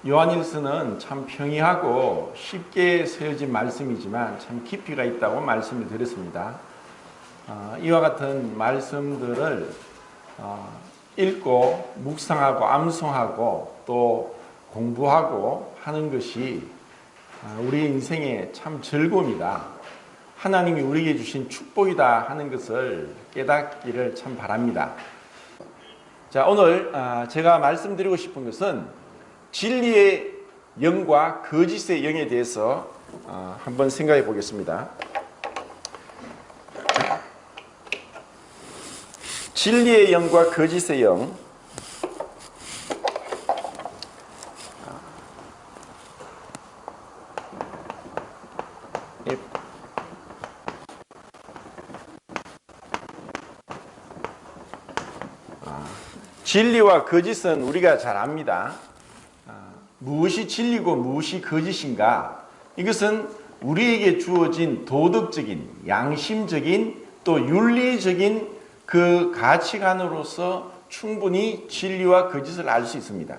요한일서는 참 평이하고 쉽게 쓰여진 말씀이지만 참 깊이가 있다고 말씀을 드렸습니다. 이와 같은 말씀들을 읽고 묵상하고 암송하고 또 공부하고 하는 것이 우리 인생의 참 즐거움이다. 하나님이 우리에게 주신 축복이다 하는 것을 깨닫기를 참 바랍니다. 자, 오늘 제가 말씀드리고 싶은 것은 진리의 영과 거짓의 영에 대해서 한번 생각해 보겠습니다. 진리의 영과 거짓의 영. 진리와 거짓은 우리가 잘 압니다. 무엇이 진리고 무엇이 거짓인가? 이것은 우리에게 주어진 도덕적인, 양심적인 또 윤리적인 그 가치관으로서 충분히 진리와 거짓을 알 수 있습니다.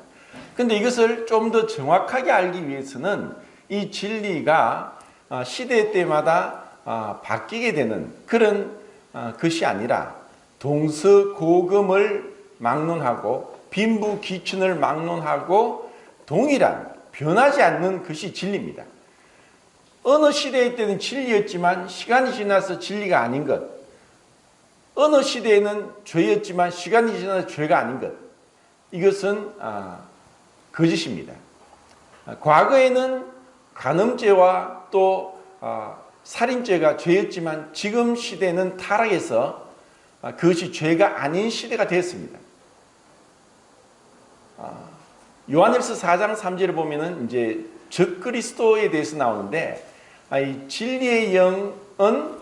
그런데 이것을 좀 더 정확하게 알기 위해서는 이 진리가 시대 때마다 바뀌게 되는 그런 것이 아니라 동서고금을 막론하고 빈부귀천을 막론하고 동일한 변하지 않는 것이 진리입니다. 어느 시대에 때는 진리였지만 시간이 지나서 진리가 아닌 것, 어느 시대에는 죄였지만 시간이 지나서 죄가 아닌 것, 이것은 거짓입니다. 과거에는 간음죄와 또 살인죄가 죄였지만 지금 시대는 타락해서 그것이 죄가 아닌 시대가 되었습니다. 요한일서 4장 3절을 보면은 이제 적그리스도에 대해서 나오는데 이 진리의 영은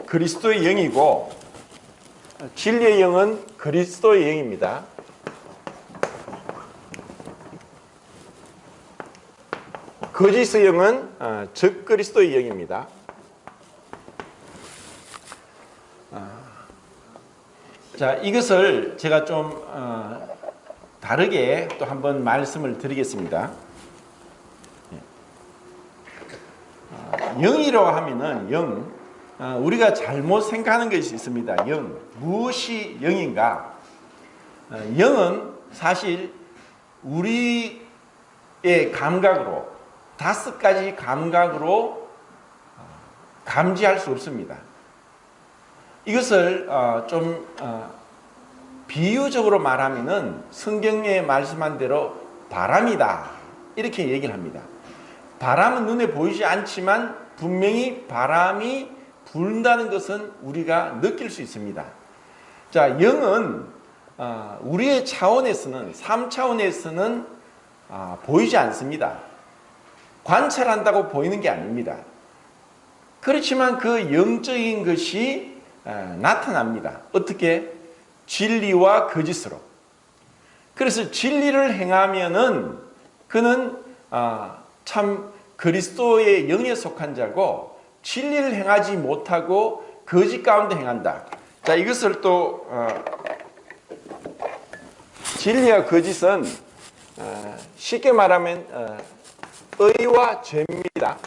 그리스도의 영이고 진리의 영은 그리스도의 영입니다. 거짓의 영은 적그리스도의 영입니다. 자, 이것을 제가 좀 다르게 또 한번 말씀을 드리겠습니다. 영이라고 하면은 우리가 잘못 생각하는 것이 있습니다. 무엇이 영인가? 영은 사실 우리의 감각으로 5가지 감각으로 감지할 수 없습니다. 이것을 좀 비유적으로 말하면은 성경에 말씀한 대로 바람이다 이렇게 얘기를 합니다. 바람은 눈에 보이지 않지만 분명히 바람이 분다는 것은 우리가 느낄 수 있습니다. 자, 영은 우리의 차원에서는 3차원에서는 보이지 않습니다. 관찰한다고 보이는 게 아닙니다. 그렇지만 그 영적인 것이 나타납니다. 어떻게? 진리와 거짓으로. 그래서 진리를 행하면은 그는 참 그리스도의 영에 속한 자고 진리를 행하지 못하고 거짓 가운데 행한다. 자, 이것을 또 진리와 거짓은 쉽게 말하면 의와 죄입니다.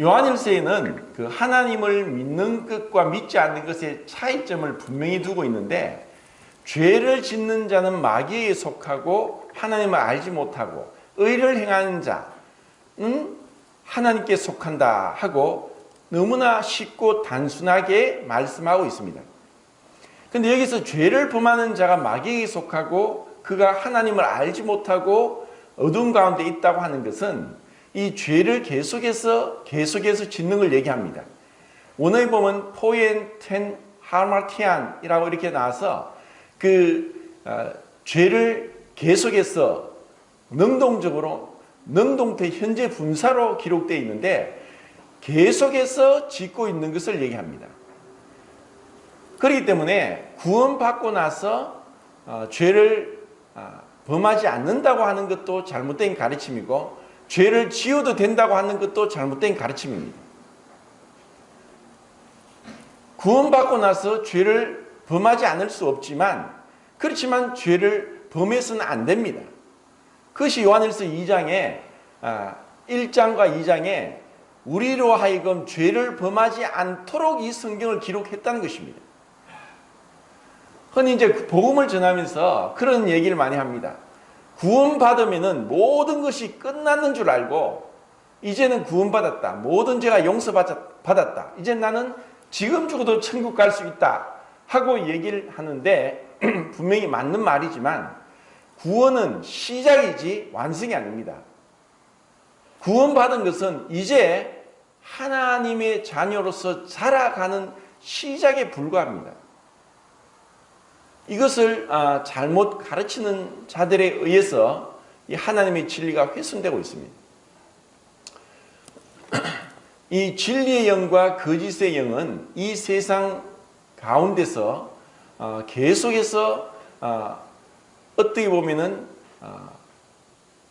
요한일서에는 그 하나님을 믿는 것과 믿지 않는 것의 차이점을 분명히 두고 있는데 죄를 짓는 자는 마귀에 속하고 하나님을 알지 못하고 의를 행하는 자는 하나님께 속한다 하고 너무나 쉽고 단순하게 말씀하고 있습니다. 그런데 여기서 죄를 범하는 자가 마귀에 속하고 그가 하나님을 알지 못하고 어두운 가운데 있다고 하는 것은 이 죄를 계속해서 짓는 걸 얘기합니다. 원어에 보면 포엔텐 하마티안이라고 이렇게 나와서 그 죄를 계속해서 능동적으로 능동태 현재 분사로 기록되어 있는데 계속해서 짓고 있는 것을 얘기합니다. 그렇기 때문에 구원받고 나서 죄를 범하지 않는다고 하는 것도 잘못된 가르침이고 죄를 지어도 된다고 하는 것도 잘못된 가르침입니다. 구원받고 나서 죄를 범하지 않을 수 없지만, 그렇지만 죄를 범해서는 안 됩니다. 그것이 요한일서 2장에 1장과 2장에 우리로 하여금 죄를 범하지 않도록 이 성경을 기록했다는 것입니다. 흔히 이제 복음을 전하면서 그런 얘기를 많이 합니다. 구원받으면은 모든 것이 끝났는 줄 알고, 이제는 구원받았다, 모든 죄가 용서받았다, 이제 나는 지금 죽어도 천국 갈 수 있다 하고 얘기를 하는데 분명히 맞는 말이지만 구원은 시작이지 완성이 아닙니다. 구원받은 것은 이제 하나님의 자녀로서 자라가는 시작에 불과합니다. 이것을 잘못 가르치는 자들에 의해서 이 하나님의 진리가 훼손되고 있습니다. 이 진리의 영과 거짓의 영은 이 세상 가운데서 계속해서 어떻게 보면은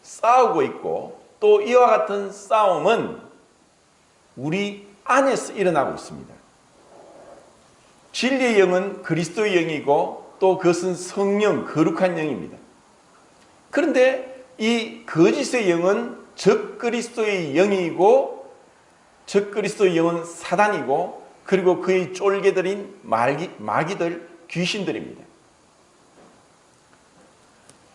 싸우고 있고, 또 이와 같은 싸움은 우리 안에서 일어나고 있습니다. 진리의 영은 그리스도의 영이고, 또 그것은 성령, 거룩한 영입니다. 그런데 이 거짓의 영은 적그리스도의 영이고, 적그리스도의 영은 사단이고, 그리고 그의 쫄개들인 마귀들, 귀신들입니다.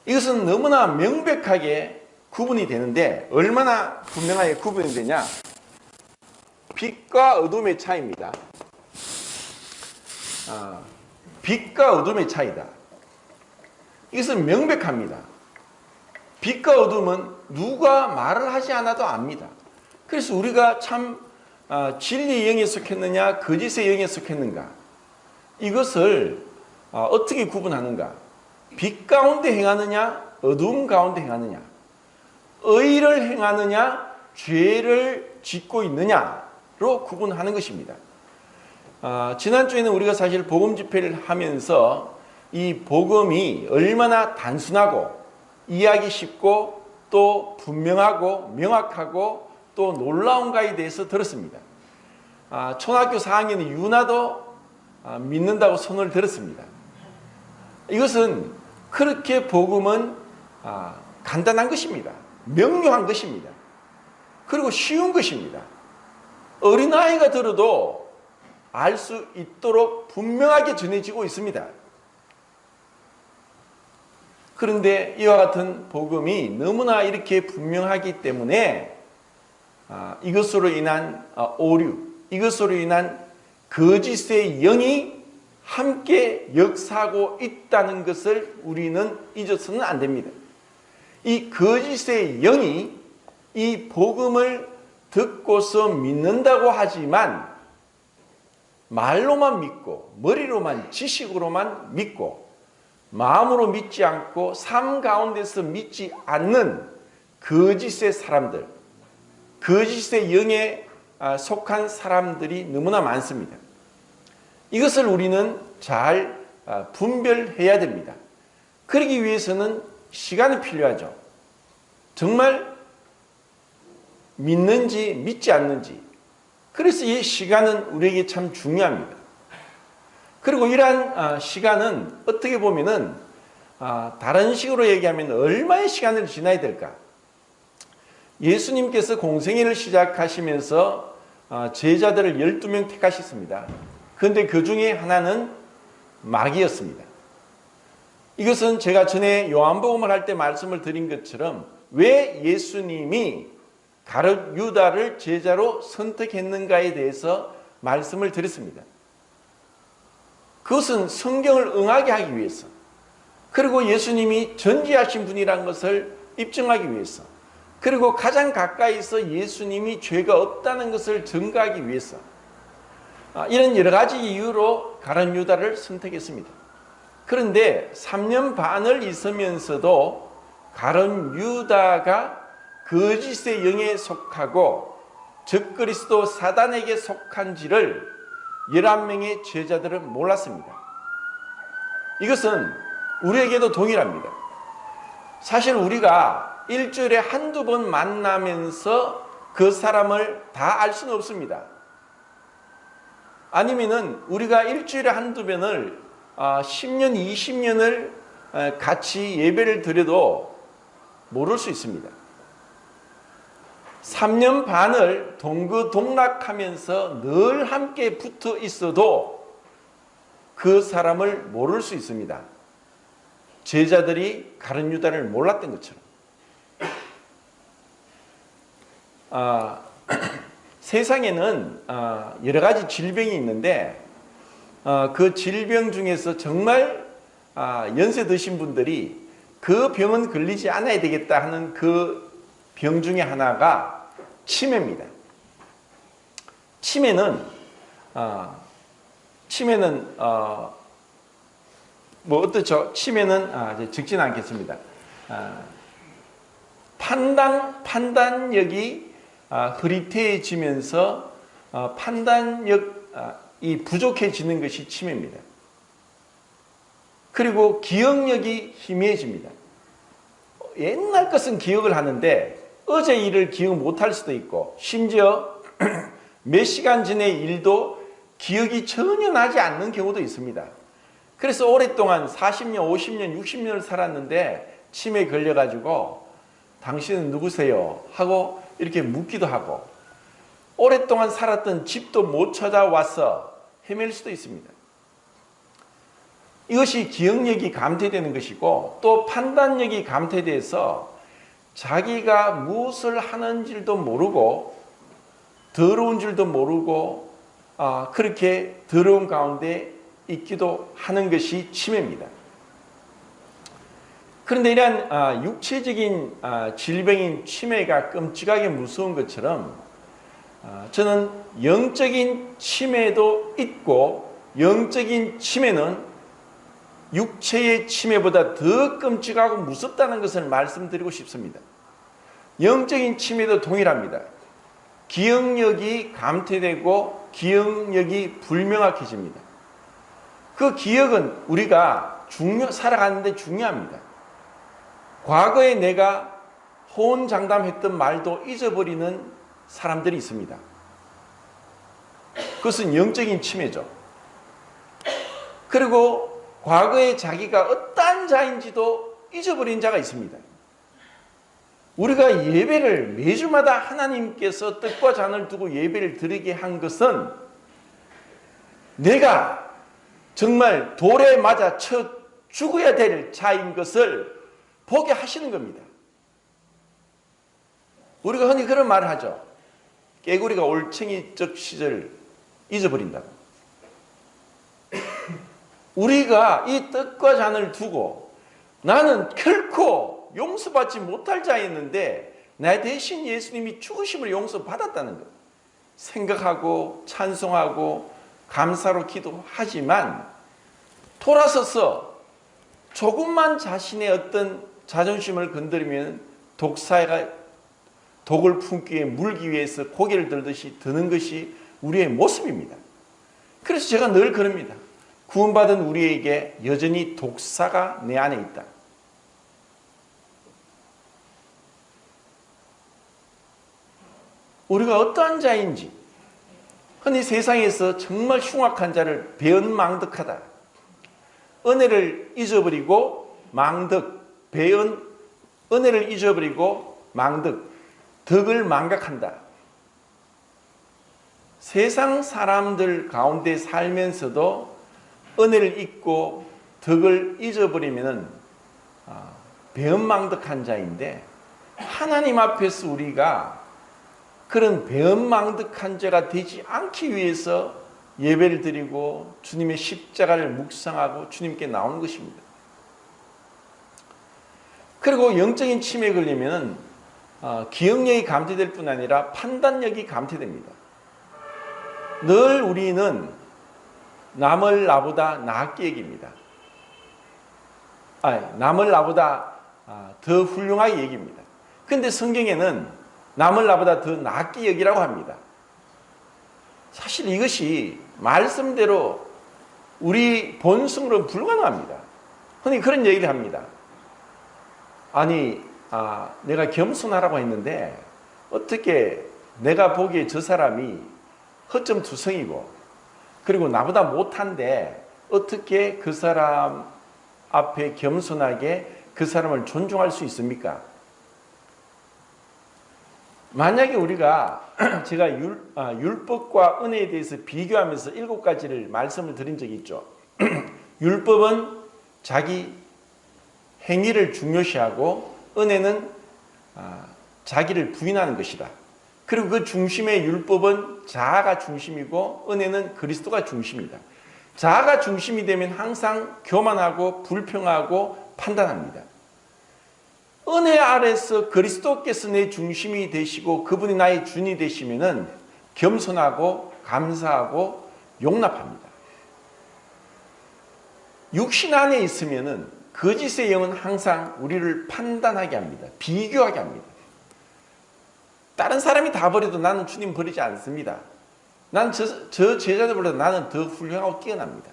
이것은 너무나 명백하게 구분이 되는데, 얼마나 분명하게 구분이 되냐? 빛과 어둠의 차이입니다. 빛과 어둠의 차이다. 이것은 명백합니다. 빛과 어둠은 누가 말을 하지 않아도 압니다. 그래서 우리가 참 진리의 영에 속했느냐 거짓의 영에 속했는가, 이것을 어떻게 구분하는가? 빛 가운데 행하느냐 어둠 가운데 행하느냐, 의를 행하느냐 죄를 짓고 있느냐로 구분하는 것입니다. 지난주에는 우리가 사실 복음 집회를 하면서 이 복음이 얼마나 단순하고 이해하기 쉽고 또 분명하고 명확하고 또 놀라운가에 대해서 들었습니다. 초등학교 4학년 유나도 믿는다고 손을 들었습니다. 이것은 그렇게 복음은 간단한 것입니다. 명료한 것입니다. 그리고 쉬운 것입니다. 어린아이가 들어도 알 수 있도록 분명하게 전해지고 있습니다. 그런데 이와 같은 복음이 너무나 이렇게 분명하기 때문에 이것으로 인한 오류, 이것으로 인한 거짓의 영이 함께 역사하고 있다는 것을 우리는 잊어서는 안 됩니다. 이 거짓의 영이 이 복음을 듣고서 믿는다고 하지만 말로만 믿고 머리로만 지식으로만 믿고 마음으로 믿지 않고 삶 가운데서 믿지 않는 거짓의 사람들, 거짓의 영에 속한 사람들이 너무나 많습니다. 이것을 우리는 잘 분별해야 됩니다. 그러기 위해서는 시간이 필요하죠. 정말 믿는지 믿지 않는지. 그래서 이 시간은 우리에게 참 중요합니다. 그리고 이러한 시간은 어떻게 보면은 다른 식으로 얘기하면 얼마의 시간을 지나야 될까? 예수님께서 공생애를 시작하시면서 제자들을 12명 택하셨습니다. 그런데 그 중에 하나는 마귀였습니다. 이것은 제가 전에 요한복음을 할 때 말씀을 드린 것처럼 왜 예수님이 가룟 유다를 제자로 선택했는가에 대해서 말씀을 드렸습니다. 그것은 성경을 응하게 하기 위해서, 그리고 예수님이 전지하신 분이라는 것을 입증하기 위해서, 그리고 가장 가까이서 예수님이 죄가 없다는 것을 증거하기 위해서, 이런 여러 가지 이유로 가룟 유다를 선택했습니다. 그런데 3년 반을 있으면서도 가룟 유다가 거짓의 영에 속하고 적그리스도 사단에게 속한지를 11명의 제자들은 몰랐습니다. 이것은 우리에게도 동일합니다. 사실 우리가 일주일에 한두 번 만나면서 그 사람을 다 알 수는 없습니다. 아니면은 우리가 일주일에 한두 번을 10년, 20년을 같이 예배를 드려도 모를 수 있습니다. 3년 반을 동거동락하면서 늘 함께 붙어 있어도 그 사람을 모를 수 있습니다. 제자들이 가룟 유다를 몰랐던 것처럼. 세상에는 여러 가지 질병이 있는데 그 질병 중에서 정말 연세 드신 분들이 그 병은 걸리지 않아야 되겠다 하는 그 병 중에 하나가 치매입니다. 치매는 뭐 어떻죠? 치매는 적지는 않겠습니다. 판단력이 흐릿해지면서 판단력이 부족해지는 것이 치매입니다. 그리고 기억력이 희미해집니다. 옛날 것은 기억을 하는데 어제 일을 기억 못할 수도 있고 심지어 몇 시간 전의 일도 기억이 전혀 나지 않는 경우도 있습니다. 그래서 오랫동안 40년, 50년, 60년을 살았는데 치매에 걸려가지고 당신은 누구세요? 하고 이렇게 묻기도 하고 오랫동안 살았던 집도 못 찾아와서 헤맬 수도 있습니다. 이것이 기억력이 감퇴되는 것이고 또 판단력이 감퇴돼서 자기가 무엇을 하는 줄도 모르고 더러운 줄도 모르고 그렇게 더러운 가운데 있기도 하는 것이 치매입니다. 그런데 이러한 육체적인 질병인 치매가 끔찍하게 무서운 것처럼 저는 영적인 치매도 있고 영적인 치매는 육체의 치매보다 더 끔찍하고 무섭다는 것을 말씀드리고 싶습니다. 영적인 치매도 동일합니다. 기억력이 감퇴되고 기억력이 불명확해집니다. 그 기억은 우리가 살아가는데 중요합니다. 과거에 내가 호언장담했던 말도 잊어버리는 사람들이 있습니다. 그것은 영적인 치매죠. 그리고 과거에 자기가 어떠한 자인지도 잊어버린 자가 있습니다. 우리가 예배를 매주마다 하나님께서 떡과 잔을 두고 예배를 드리게 한 것은 내가 정말 돌에 맞아 쳐 죽어야 될 자인 것을 보게 하시는 겁니다. 우리가 흔히 그런 말을 하죠. 깨구리가 올챙이적 시절 잊어버린다고. 우리가 이 떡과 잔을 두고 나는 결코 용서받지 못할 자였는데 나 대신 예수님이 죽으심을 용서받았다는 것 생각하고 찬송하고 감사로 기도하지만 돌아서서 조금만 자신의 어떤 자존심을 건드리면 독사가 독을 품기 위해 물기 위해서 고개를 들듯이 드는 것이 우리의 모습입니다. 그래서 제가 늘 그럽니다. 구원받은 우리에게 여전히 독사가 내 안에 있다. 우리가 어떠한 자인지 흔히 세상에서 정말 흉악한 자를 배은망덕하다. 은혜를 잊어버리고 망덕, 은혜를 잊어버리고 망덕, 덕을 망각한다. 세상 사람들 가운데 살면서도 은혜를 잊고 덕을 잊어버리면 배은망덕한 자인데 하나님 앞에서 우리가 그런 배은망덕한 자가 되지 않기 위해서 예배를 드리고 주님의 십자가를 묵상하고 주님께 나오는 것입니다. 그리고 영적인 치매에 걸리면 기억력이 감퇴될 뿐 아니라 판단력이 감퇴됩니다. 늘 우리는 남을 나보다 낫게 여깁니다. 남을 나보다 더 훌륭하게 여깁니다. 그런데 성경에는 남을 나보다 더 낫게 여기라고 합니다. 사실 이것이 말씀대로 우리 본성으로 불가능합니다. 흔히 그런 얘기를 합니다. 아니, 내가 겸손하라고 했는데 어떻게 내가 보기에 저 사람이 허점투성이고 그리고 나보다 못한데 어떻게 그 사람 앞에 겸손하게 그 사람을 존중할 수 있습니까? 만약에 우리가 제가 율법과 은혜에 대해서 비교하면서 7가지를 말씀을 드린 적이 있죠. 율법은 자기 행위를 중요시하고 은혜는 자기를 부인하는 것이다. 그리고 그 중심의 율법은 자아가 중심이고 은혜는 그리스도가 중심이다. 자아가 중심이 되면 항상 교만하고 불평하고 판단합니다. 은혜 아래서 그리스도께서 내 중심이 되시고 그분이 나의 주인이 되시면은 겸손하고 감사하고 용납합니다. 육신 안에 있으면은 거짓의 영은 항상 우리를 판단하게 합니다. 비교하게 합니다. 다른 사람이 다 버려도 나는 주님 버리지 않습니다. 난 저 제자들보다 나는 더 훌륭하고 뛰어납니다.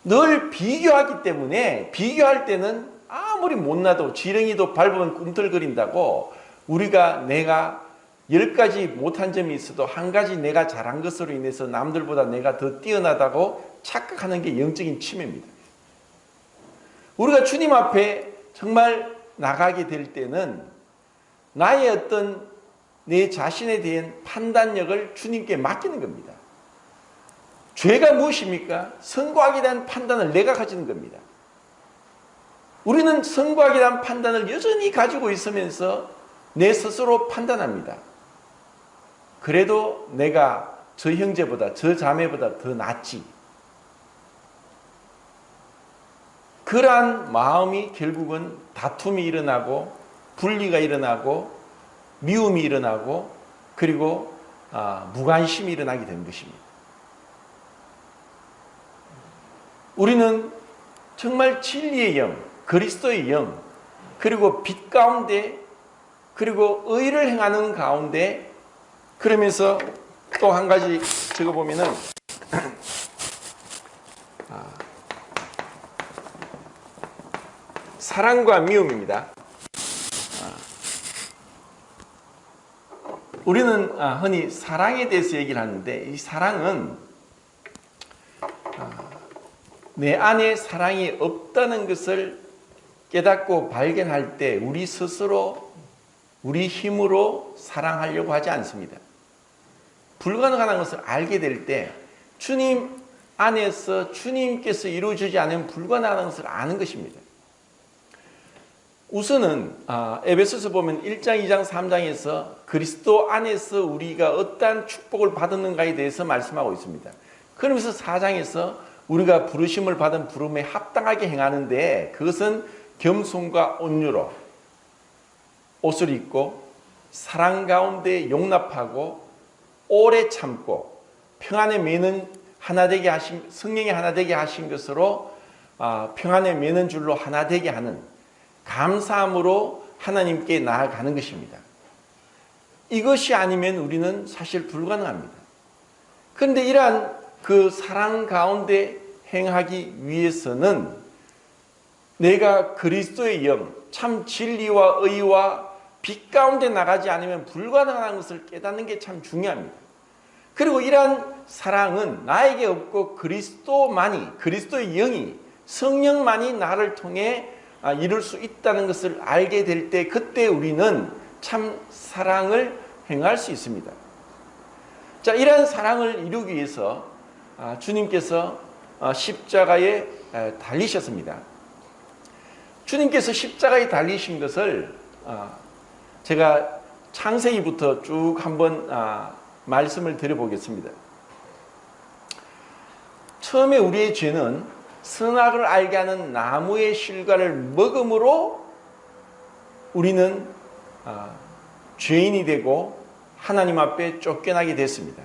늘 비교하기 때문에 비교할 때는 아무리 못나도 지렁이도 밟으면 꿈틀거린다고 우리가 내가 10가지 못한 점이 있어도 한 가지 내가 잘한 것으로 인해서 남들보다 내가 더 뛰어나다고 착각하는 게 영적인 침해입니다. 우리가 주님 앞에 정말 나가게 될 때는 나의 어떤 내 자신에 대한 판단력을 주님께 맡기는 겁니다. 죄가 무엇입니까? 선과 악에 대한 판단을 내가 가지는 겁니다. 우리는 선과 악에 대한 판단을 여전히 가지고 있으면서 내 스스로 판단합니다. 그래도 내가 저 형제보다 저 자매보다 더 낫지. 그러한 마음이 결국은 다툼이 일어나고 분리가 일어나고 미움이 일어나고 그리고 무관심이 일어나게 되는 것입니다. 우리는 정말 진리의 영, 그리스도의 영, 그리고 빛 가운데 그리고 의를 행하는 가운데 그러면서 또 한 가지 적어보면은 사랑과 미움입니다. 우리는 흔히 사랑에 대해서 얘기를 하는데 이 사랑은 내 안에 사랑이 없다는 것을 깨닫고 발견할 때 우리 스스로 우리 힘으로 사랑하려고 하지 않습니다. 불가능한 것을 알게 될 때 주님 안에서 주님께서 이루어지지 않으면 불가능한 것을 아는 것입니다. 우선은 에베소서 보면 1장, 2장, 3장에서 그리스도 안에서 우리가 어떠한 축복을 받았는가에 대해서 말씀하고 있습니다. 그러면서 4장에서 우리가 부르심을 받은 부름에 합당하게 행하는데 그것은 겸손과 온유로 옷을 입고 사랑 가운데 용납하고 오래 참고 평안에 매는 하나 되게 하신 성령이 하나 되게 하신 것으로 평안에 매는 줄로 하나 되게 하는 감사함으로 하나님께 나아가는 것입니다. 이것이 아니면 우리는 사실 불가능합니다. 그런데 이러한 그 사랑 가운데 행하기 위해서는 내가 그리스도의 영, 참 진리와 의와 빛 가운데 나가지 않으면 불가능한 것을 깨닫는 게 참 중요합니다. 그리고 이러한 사랑은 나에게 없고 그리스도만이, 그리스도의 영이, 성령만이 나를 통해 이룰 수 있다는 것을 알게 될 때 그때 우리는 참 사랑을 행할 수 있습니다. 자, 이러한 사랑을 이루기 위해서 주님께서 십자가에 달리셨습니다. 주님께서 십자가에 달리신 것을 제가 창세기부터 쭉 한번 말씀을 드려보겠습니다. 처음에 우리의 죄는 선악을 알게 하는 나무의 실과를 먹음으로 우리는 죄인이 되고 하나님 앞에 쫓겨나게 됐습니다.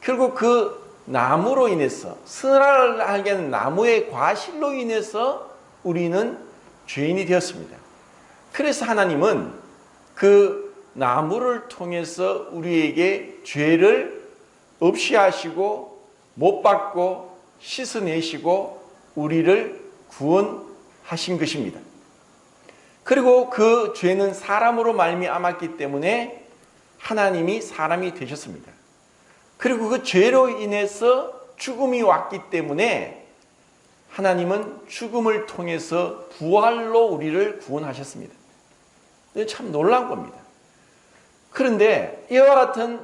결국 그 나무로 인해서 선악을 알게 하는 나무의 과실로 인해서 우리는 죄인이 되었습니다. 그래서 하나님은 그 나무를 통해서 우리에게 죄를 없이 하시고 못 받고 씻어내시고 우리를 구원하신 것입니다. 그리고 그 죄는 사람으로 말미암았기 때문에 하나님이 사람이 되셨습니다. 그리고 그 죄로 인해서 죽음이 왔기 때문에 하나님은 죽음을 통해서 부활로 우리를 구원하셨습니다. 참 놀라운 겁니다. 그런데 이와 같은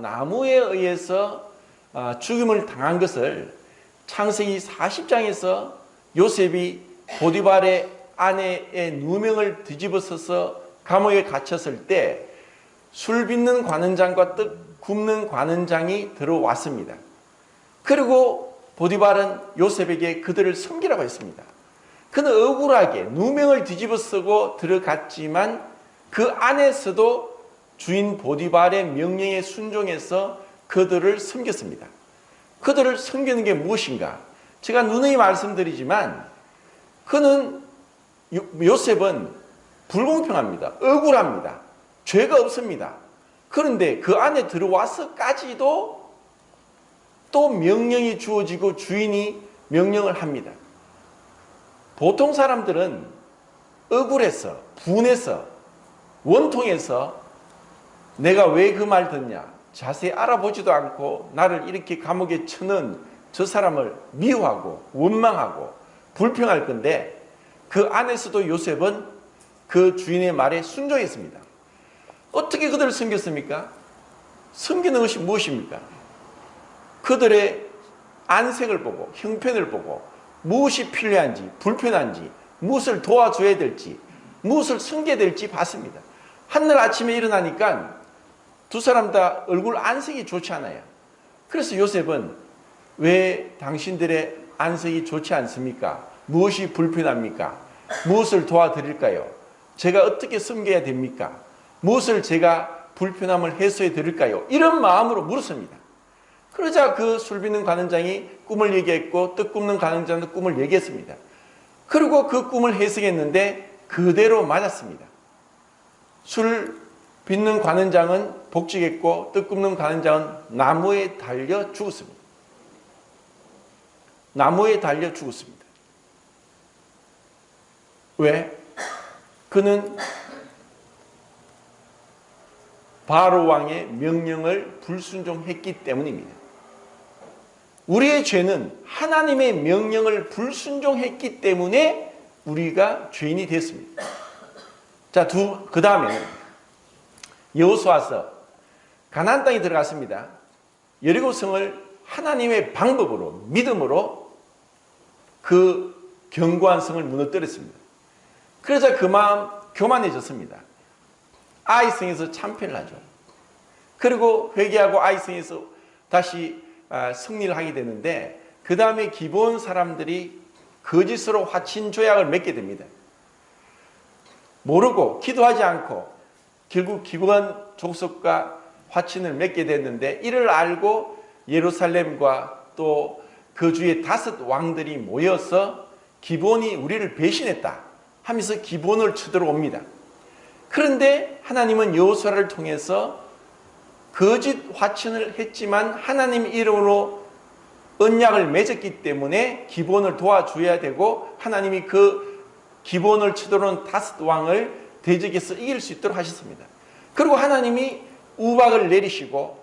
나무에 의해서 죽임을 당한 것을 창세기 40장에서 요셉이 보디발의 아내의 누명을 뒤집어서서 감옥에 갇혔을 때 술 빚는 관원장과 떡 굽는 관원장이 들어왔습니다. 그리고 보디발은 요셉에게 그들을 섬기라고 했습니다. 그는 억울하게 누명을 뒤집어 쓰고 들어갔지만 그 안에서도 주인 보디발의 명령에 순종해서 그들을 섬겼습니다. 그들을 섬기는 게 무엇인가? 제가 누누이 말씀드리지만 그는 요셉은 불공평합니다. 억울합니다. 죄가 없습니다. 그런데 그 안에 들어와서까지도 또 명령이 주어지고 주인이 명령을 합니다. 보통 사람들은 억울해서 분해서 원통해서 내가 왜 그 말 듣냐 자세히 알아보지도 않고 나를 이렇게 감옥에 쳐넣은 저 사람을 미워하고 원망하고 불평할 건데 그 안에서도 요셉은 그 주인의 말에 순종했습니다. 어떻게 그들을 섬겼습니까? 섬기는 것이 무엇입니까? 그들의 안색을 보고 형편을 보고 무엇이 필요한지 불편한지 무엇을 도와줘야 될지 무엇을 섬겨야 될지 봤습니다. 한날 아침에 일어나니까 두 사람 다 얼굴 안색이 좋지 않아요. 그래서 요셉은 왜 당신들의 안색이 좋지 않습니까? 무엇이 불편합니까? 무엇을 도와드릴까요? 제가 어떻게 섬겨야 됩니까? 무엇을 제가 불편함을 해소해 드릴까요? 이런 마음으로 물었습니다. 그러자 그 술 빚는 관원장이 꿈을 얘기했고 떡 굽는 관원장도 꿈을 얘기했습니다. 그리고 그 꿈을 해석했는데 그대로 맞았습니다. 술 빚는 관원장은 복직했고 떡 굽는 관원장은 나무에 달려 죽었습니다. 나무에 달려 죽었습니다. 왜? 그는 바로 왕의 명령을 불순종했기 때문입니다. 우리의 죄는 하나님의 명령을 불순종했기 때문에 우리가 죄인이 됐습니다. 자, 그 다음에는 여호수아서 가나안 땅에 들어갔습니다. 여리고성을 하나님의 방법으로 믿음으로 그 견고한 성을 무너뜨렸습니다. 그러자 그 마음 교만해졌습니다. 아이성에서 참패를 하죠. 그리고 회개하고 아이성에서 다시 승리를 하게 되는데 그 다음에 기브온 사람들이 거짓으로 화친 조약을 맺게 됩니다. 모르고 기도하지 않고 결국 기브온 족속과 화친을 맺게 됐는데 이를 알고 예루살렘과 또 그 주의 5 왕들이 모여서 기브온이 우리를 배신했다 하면서 기브온을 쳐들어옵니다. 그런데 하나님은 여호수아를 통해서 거짓 화친을 했지만 하나님 이름으로 언약을 맺었기 때문에 기브온을 도와줘야 되고 하나님이 그 기브온을 쳐들어온 5 왕을 대적해서 이길 수 있도록 하셨습니다. 그리고 하나님이 우박을 내리시고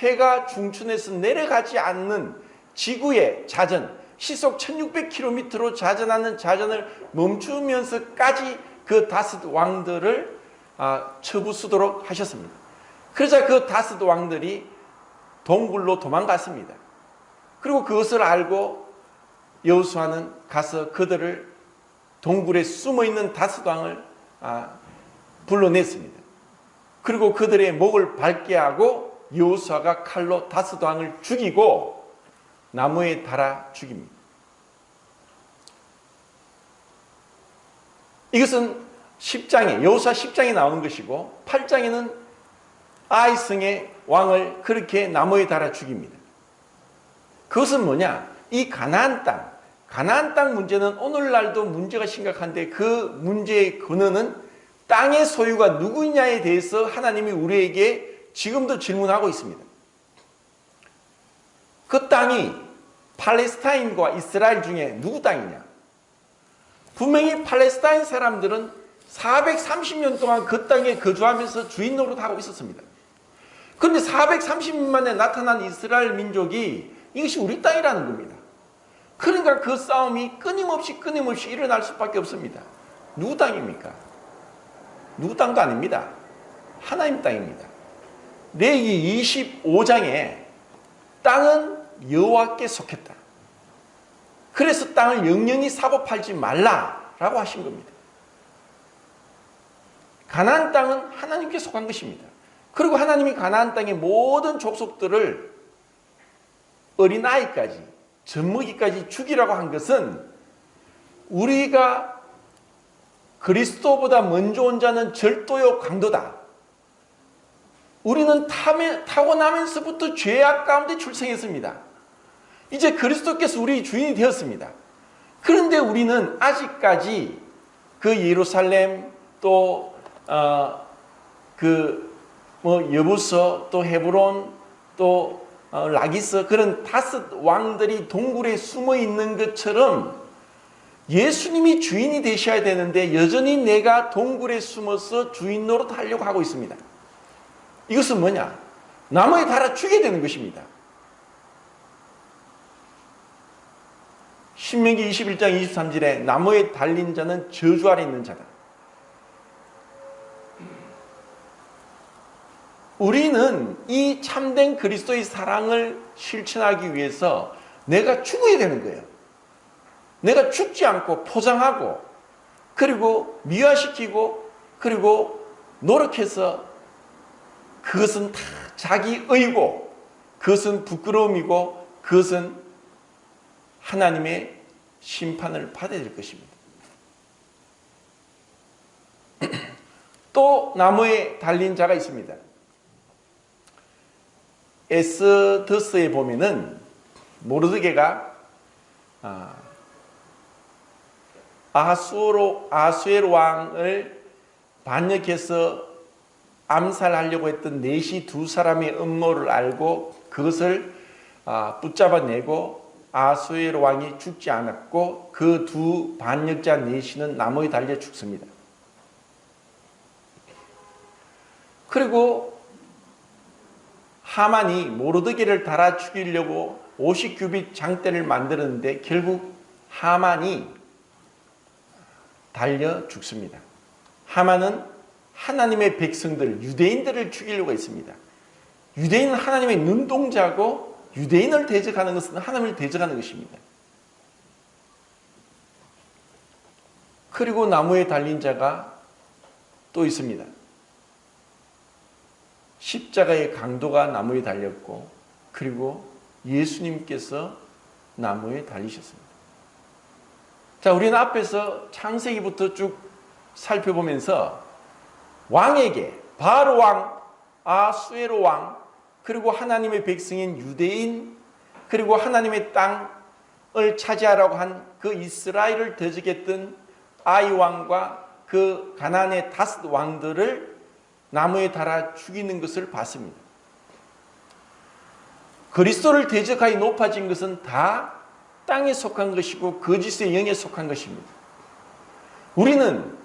태가 중천에서 내려가지 않는 지구의 자전 시속 1600km로 자전하는 자전을 멈추면서까지 그 5 왕들을 처부수도록 하셨습니다. 그러자 그 5 왕들이 동굴로 도망갔습니다. 그리고 그것을 알고 여호수아는 가서 그들을 동굴에 숨어있는 5 왕을 불러냈습니다. 그리고 그들의 목을 밟게 하고 여호수아가 칼로 5 왕을 죽이고 나무에 달아 죽입니다. 이것은 10장에 여호수아 10장에 나오는 것이고 8장에는 아이성의 왕을 그렇게 나무에 달아 죽입니다. 그것은 뭐냐? 이 가나안 땅 문제는 오늘날도 문제가 심각한데 그 문제의 근원은 땅의 소유가 누구냐에 대해서 하나님이 우리에게 지금도 질문하고 있습니다. 그 땅이 팔레스타인과 이스라엘 중에 누구 땅이냐? 분명히 팔레스타인 사람들은 430년 동안 그 땅에 거주하면서 주인 노릇하고 있었습니다. 그런데 430년 만에 나타난 이스라엘 민족이 이것이 우리 땅이라는 겁니다. 그러니까 그 싸움이 끊임없이 일어날 수밖에 없습니다. 누구 땅입니까? 누구 땅도 아닙니다. 하나님 땅입니다. 레위기 25장에 땅은 여호와께 속했다. 그래서 땅을 영영히 사고 팔지 말라라고 하신 겁니다. 가나안 땅은 하나님께 속한 것입니다. 그리고 하나님이 가나안 땅의 모든 족속들을 어린아이까지 젖먹이까지 죽이라고 한 것은 우리가 그리스도보다 먼저 온 자는 절도요 강도다. 우리는 타고나면서부터 죄악 가운데 출생했습니다. 이제 그리스도께서 우리 주인이 되었습니다. 그런데 우리는 아직까지 그 예루살렘 또 여부서 또 헤브론 또 라기스 그런 5 왕들이 동굴에 숨어 있는 것처럼 예수님이 주인이 되셔야 되는데 여전히 내가 동굴에 숨어서 주인 노릇하려고 하고 있습니다. 이것은 뭐냐? 나무에 달아 죽여야 되는 것입니다. 신명기 21장 23절에 나무에 달린 자는 저주 아래 있는 자다. 우리는 이 참된 그리스도의 사랑을 실천하기 위해서 내가 죽어야 되는 거예요. 내가 죽지 않고 포장하고 그리고 미화시키고 그리고 노력해서 그것은 다 자기 의고 그것은 부끄러움이고 그것은 하나님의 심판을 받아야 될 것입니다. 또 나무에 달린 자가 있습니다. 에스더스에 보면은 모르드게가 아수에로 왕을 반역해서 암살하려고 했던 넷이 2사람의 음모를 알고 그것을 붙잡아내고 아수에로 왕이 죽지 않았고 그 2 반역자 넷이는 나무에 달려 죽습니다. 그리고 하만이 모르드게를 달아 죽이려고 50규빗 장대를 만들었는데 결국 하만이 달려 죽습니다. 하만은 하나님의 백성들, 유대인들을 죽이려고 했습니다. 유대인은 하나님의 눈동자고 유대인을 대적하는 것은 하나님을 대적하는 것입니다. 그리고 나무에 달린 자가 또 있습니다. 십자가의 강도가 나무에 달렸고 그리고 예수님께서 나무에 달리셨습니다. 자, 우리는 앞에서 창세기부터 쭉 살펴보면서 왕에게 바로 왕, 아수에로 왕, 그리고 하나님의 백성인 유대인, 그리고 하나님의 땅을 차지하라고 한 그 이스라엘을 대적했던 아이 왕과 그 가나안의 5 왕들을 나무에 달아 죽이는 것을 봤습니다. 그리스도를 대적하여 높아진 것은 다 땅에 속한 것이고 거짓의 영에 속한 것입니다. 우리는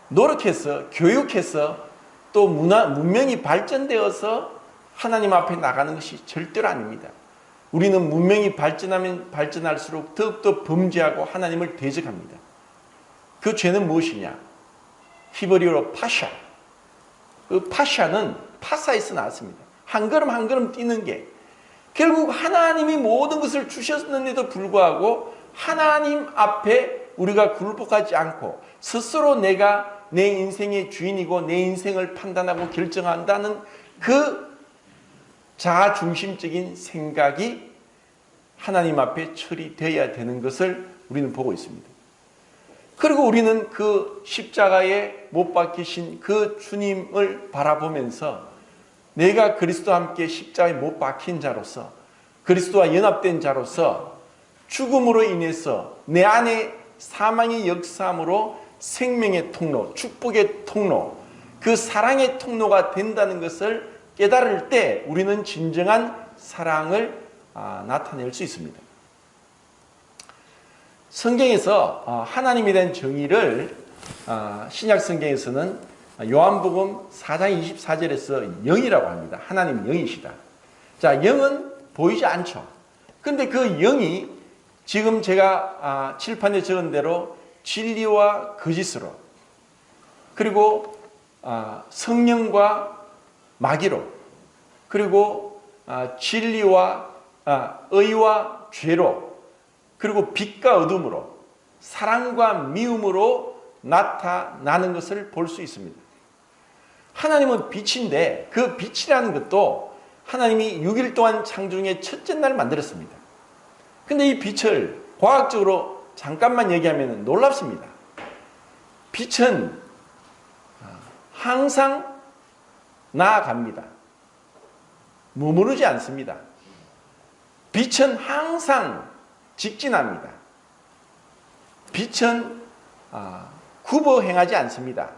노력해서 교육해서 또 문명이 발전되어서 하나님 앞에 나가는 것이 절대로 아닙니다. 우리는 문명이 발전하면 발전할수록 더욱더 범죄하고 하나님을 대적합니다. 그 죄는 무엇이냐? 히브리어로 파샤. 그 파샤는 파사에서 나왔습니다. 한 걸음 한 걸음 뛰는 게 결국 하나님이 모든 것을 주셨는데도 불구하고 하나님 앞에 우리가 굴복하지 않고 스스로 내가 내 인생의 주인이고 내 인생을 판단하고 결정한다는 그 자아중심적인 생각이 하나님 앞에 처리되어야 되는 것을 우리는 보고 있습니다. 그리고 우리는 그 십자가에 못 박히신 그 주님을 바라보면서 내가 그리스도와 함께 십자가에 못 박힌 자로서 그리스도와 연합된 자로서 죽음으로 인해서 내 안에 사망의 역사함으로 생명의 통로, 축복의 통로, 그 사랑의 통로가 된다는 것을 깨달을 때 우리는 진정한 사랑을 나타낼 수 있습니다. 성경에서 하나님에 대한 정의를 신약 성경에서는 요한복음 4장 24절에서 영이라고 합니다. 하나님 영이시다. 자, 영은 보이지 않죠. 근데 그 영이 지금 제가 칠판에 적은 대로 진리와 거짓으로, 그리고 성령과 마귀로, 그리고 진리와 의와 죄로, 그리고 빛과 어둠으로, 사랑과 미움으로 나타나는 것을 볼 수 있습니다. 하나님은 빛인데 그 빛이라는 것도 하나님이 6일 동안 창조의 첫째 날 만들었습니다. 근데 이 빛을 과학적으로 잠깐만 얘기하면 놀랍습니다. 빛은 항상 나아갑니다. 머무르지 않습니다. 빛은 항상 직진합니다. 빛은 굽어 행하지 않습니다.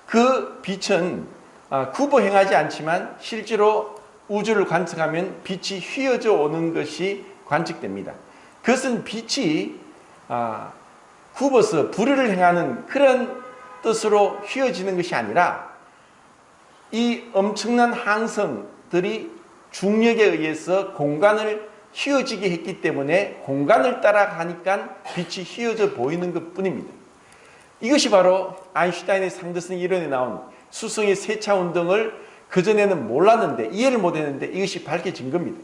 그 빛은 굽어 행하지 않지만 실제로 우주를 관측하면 빛이 휘어져 오는 것이 관측됩니다. 그것은 빛이 굽어서 불의를 행하는 그런 뜻으로 휘어지는 것이 아니라 이 엄청난 항성들이 중력에 의해서 공간을 휘어지게 했기 때문에 공간을 따라가니까 빛이 휘어져 보이는 것 뿐입니다. 이것이 바로 아인슈타인의 상대성 이론에 나온 수성의 세차 운동을 그전에는 몰랐는데, 이해를 못했는데 이것이 밝혀진 겁니다.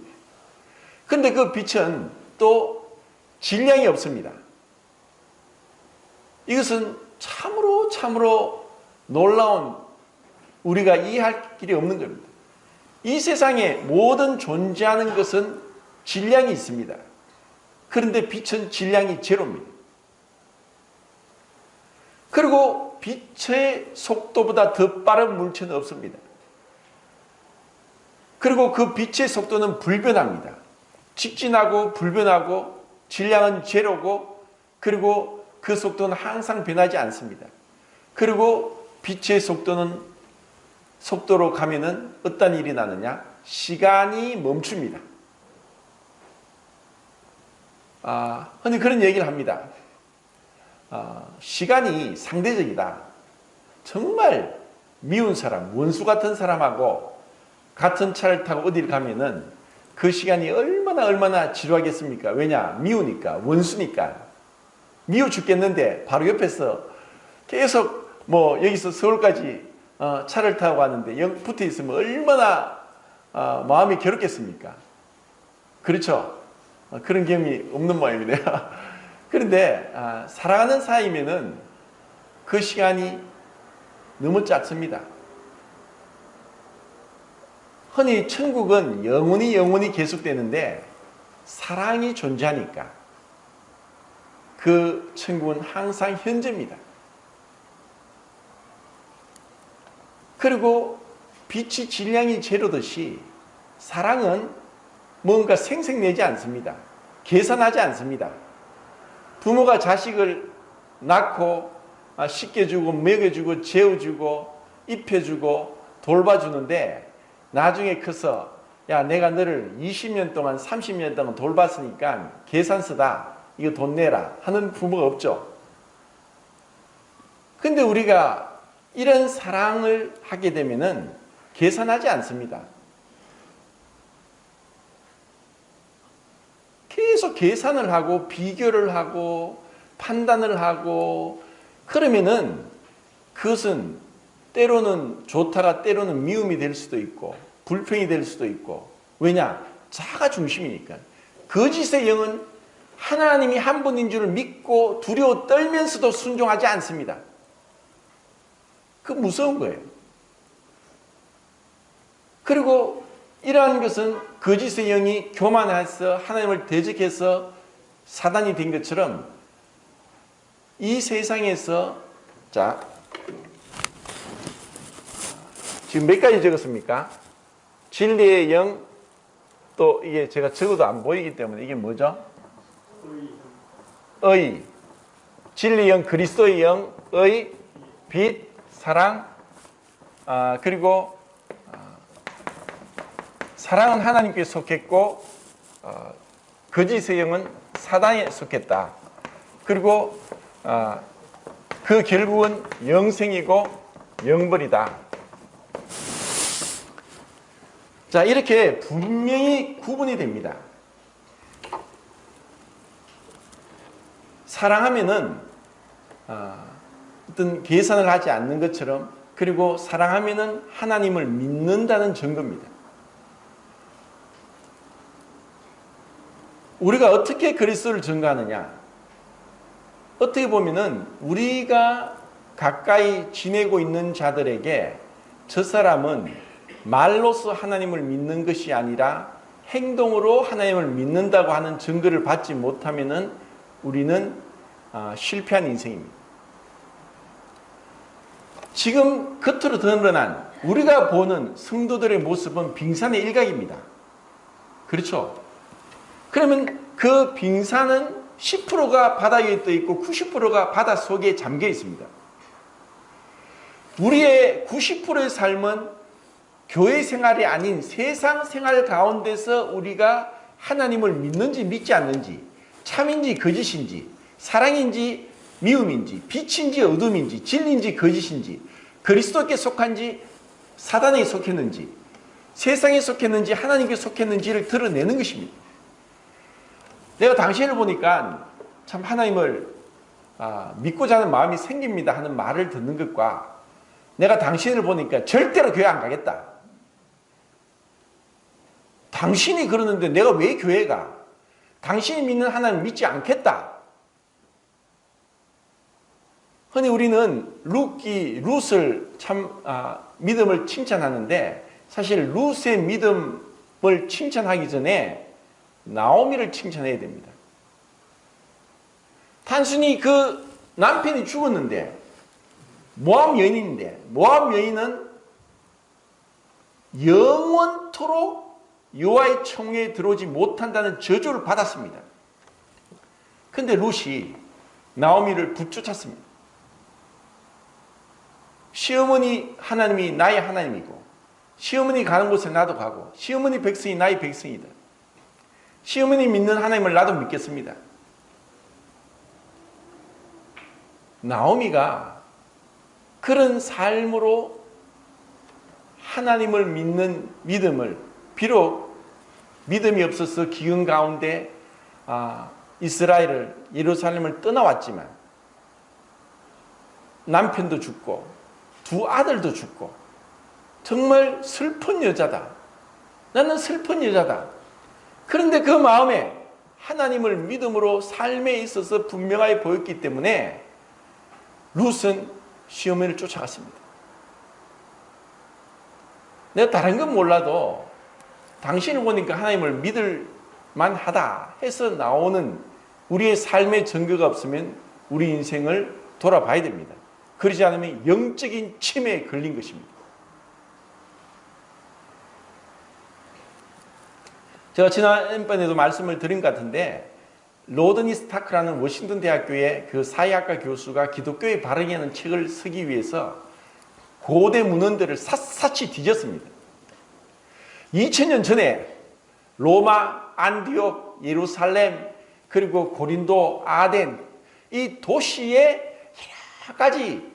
그런데 그 빛은 또 질량이 없습니다. 이것은 참으로 놀라운, 우리가 이해할 길이 없는 겁니다. 이 세상에 모든 존재하는 것은 질량이 있습니다. 그런데 빛은 질량이 제로입니다. 그리고 빛의 속도보다 더 빠른 물체는 없습니다. 그리고 그 빛의 속도는 불변합니다. 직진하고 불변하고 질량은 제로고, 그리고 그 속도는 항상 변하지 않습니다. 그리고 빛의 속도로 가면은 어떤 일이 나느냐? 시간이 멈춥니다. 흔히 그런 얘기를 합니다. 시간이 상대적이다. 정말 미운 사람, 원수 같은 사람하고 같은 차를 타고 어디를 가면은 그 시간이 얼마나 지루하겠습니까? 왜냐? 미우니까, 원수니까. 미워 죽겠는데 바로 옆에서 계속 여기서 서울까지 차를 타고 왔는데 영 붙어 있으면 얼마나 마음이 괴롭겠습니까? 그렇죠? 그런 경험이 없는 모양이네요. 그런데 사랑하는 사이면은 그 시간이 너무 짧습니다. 흔히 천국은 영원히 계속되는데 사랑이 존재하니까 그 천국은 항상 현재입니다. 그리고 빛이 질량이 제로듯이 사랑은 뭔가 생색내지 않습니다. 계산하지 않습니다. 부모가 자식을 낳고 씻겨주고 먹여주고 재워주고 입혀주고 돌봐주는데 나중에 커서 야, 내가 너를 20년 동안 30년 동안 돌봤으니까 계산서다, 이거 돈 내라 하는 부모가 없죠. 근데 우리가 이런 사랑을 하게 되면은 계산하지 않습니다. 계속 계산을 하고 비교를 하고 판단을 하고, 그러면은 그것은 때로는 좋다가 때로는 미움이 될 수도 있고 불평이 될 수도 있고. 왜냐? 자가 중심이니까. 거짓의 영은 하나님이 한 분인 줄 믿고 두려워 떨면서도 순종하지 않습니다. 그 무서운 거예요. 그리고 이러한 것은 거짓의 영이 교만해서 하나님을 대적해서 사단이 된 것처럼 이 세상에서, 자, 지금 몇 가지 적었습니까? 진리의 영, 또 이게 제가 적어도 안 보이기 때문에 이게 뭐죠? 의. 진리의 영, 그리스도의 영, 의, 빛, 사랑, 그리고 사랑은 하나님께 속했고 거짓의 영은 사단에 속했다. 그리고 그 결국은 영생이고 영벌이다. 자, 이렇게 분명히 구분이 됩니다. 사랑하면은 어떤 계산을 하지 않는 것처럼, 그리고 사랑하면은 하나님을 믿는다는 증거입니다. 우리가 어떻게 그리스도를 증거하느냐? 어떻게 보면은 우리가 가까이 지내고 있는 자들에게 저 사람은 말로서 하나님을 믿는 것이 아니라 행동으로 하나님을 믿는다고 하는 증거를 받지 못하면은 우리는 실패한 인생입니다. 지금 겉으로 드러난 우리가 보는 성도들의 모습은 빙산의 일각입니다. 그렇죠? 그러면 그 빙산은 10%가 바다에 떠 있고 90%가 바다 속에 잠겨 있습니다. 우리의 90%의 삶은 교회 생활이 아닌 세상 생활 가운데서 우리가 하나님을 믿는지 믿지 않는지, 참인지 거짓인지, 사랑인지 미움인지, 빛인지 어둠인지, 진리인지 거짓인지, 그리스도께 속한지 사단에게 속했는지, 세상에 속했는지 하나님께 속했는지를 드러내는 것입니다. 내가 당신을 보니까 참 하나님을 믿고자 하는 마음이 생깁니다 하는 말을 듣는 것과, 내가 당신을 보니까 절대로 교회 안 가겠다, 당신이 그러는데 내가 왜 교회 가? 당신이 믿는 하나님 믿지 않겠다. 흔히 우리는 룻을 참 믿음을 칭찬하는데, 사실 룻의 믿음을 칭찬하기 전에 나오미를 칭찬해야 됩니다. 단순히 그 남편이 죽었는데, 모압 여인인데, 모압 여인은 영원토록 여호와의 청에 들어오지 못한다는 저주를 받았습니다. 그런데 룻이 나오미를 붙쫓았습니다. 시어머니 하나님이 나의 하나님이고, 시어머니 가는 곳에 나도 가고, 시어머니 백성이 나의 백성이다. 시어머니 믿는 하나님을 나도 믿겠습니다. 나오미가 그런 삶으로 하나님을 믿는 믿음을, 비록 믿음이 없어서 기근 가운데 이스라엘을, 예루살렘을 떠나왔지만 남편도 죽고 두 아들도 죽고 정말 슬픈 여자다. 나는 슬픈 여자다. 그런데 그 마음에 하나님을 믿음으로 삶에 있어서 분명하게 보였기 때문에 룻은 시어머니를 쫓아갔습니다. 내가 다른 건 몰라도 당신을 보니까 하나님을 믿을 만하다 해서 나오는 우리의 삶의 증거가 없으면 우리 인생을 돌아봐야 됩니다. 그러지 않으면 영적인 치매에 걸린 것입니다. 제가 지난번에도 말씀을 드린 것 같은데, 로드니 스타크라는 워싱턴 대학교의 그 사회학과 교수가 기독교의 발흥이라는 책을 쓰기 위해서 고대 문헌들을 샅샅이 뒤졌습니다. 2000년 전에 로마, 안디옥, 예루살렘, 그리고 고린도, 아덴, 이 도시의 여러 가지